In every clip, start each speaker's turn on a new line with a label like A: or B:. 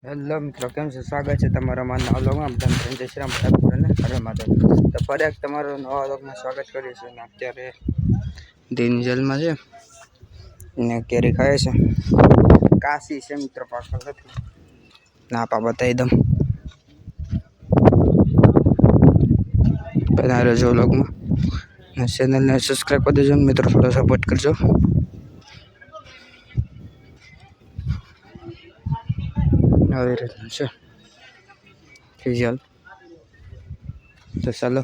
A: Hello મિત્રો, કેમ છે? સ્વાગત છે તમારા નવા વ્લોગમાં. જય શ્રી રામ, હરે માધવ. તો ફરી એક તમારું નવા વ્લોગમાં સ્વાગત કરીએ છીએ. અત્યારે દિન જેલમાં છે ને કેરી ખાય છે. કાશી છે મિત્રો, પાછળ નથી ના પા બતાવી દઉં. બધા રહેજો વ્લોગમાં, ચેનલને સબસ્ક્રાઈબ કરી દેજો મિત્રો, થોડો સપોર્ટ કરજો. આવી રીતનું છે રિઝલ્ટ. તો ચાલો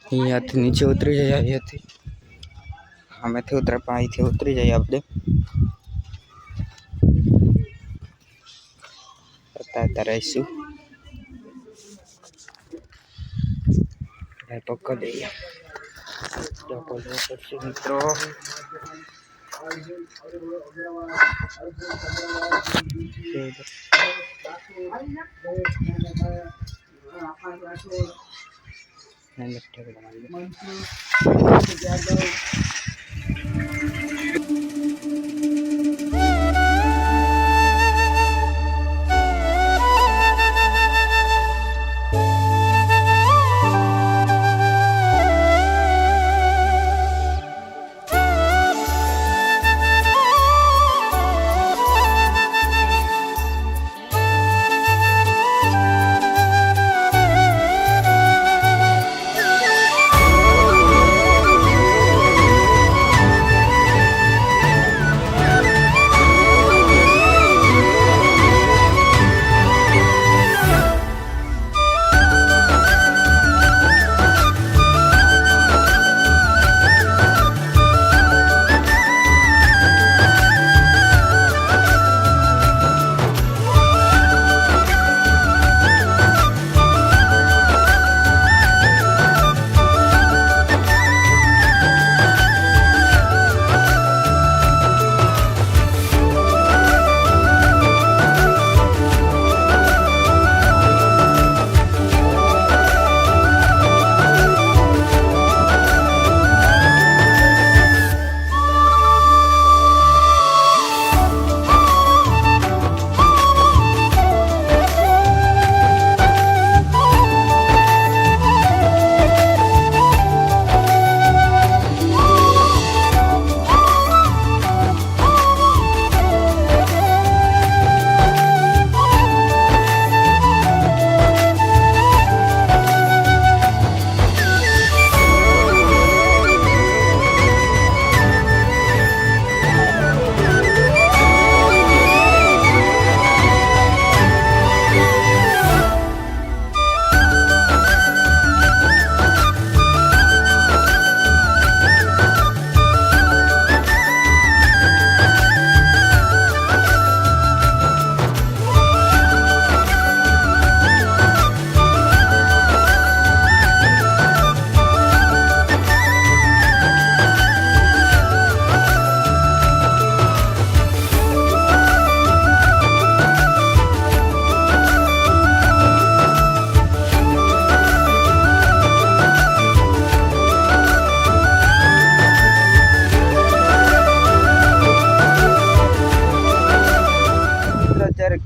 A: અહીંયાથી નીચે ઉતરી જઈએ. અહીંયાથી અમેથી ઉતરે પણ અહીંથી ઉતરી જઈએ આપણે. અત્યારે રહીશું પક્કા દઈએ મિત્રો.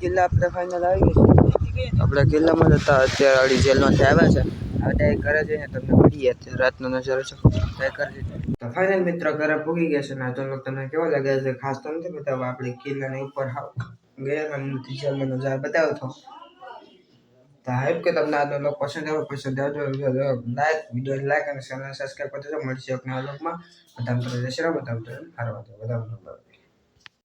A: કિલ્લા આપણે ફાઇનલ આવી ગઈ. આપણે કિલ્લામાં જતા અત્યારે અડી જેલમાંથી આવ્યા છે. હવે ઘરે જઈને તમને મળીએ. અત્યારે રાતનો નજારો છે. તો ફાઇનલ મિત્રો ઘરે પૂગી ગયા છે. ના તો તમને કેવો લાગે છે ખાસ તો નથી બતાવવા. આપણે કિલ્લાની ઉપર ગયા જેલનો નજારો બતાવ્યો હતો. તો હોપ કે તમને આજનો લોક પસંદ આવ્યો. પસંદ આવજો વિડીયો લાઈક અને ચેનલ સબસ્ક્રાઈબ કરી દેજો. મળશે એક નવા લોકમાં. બધા જય શ્રી રામ, બધા હારવા બધા.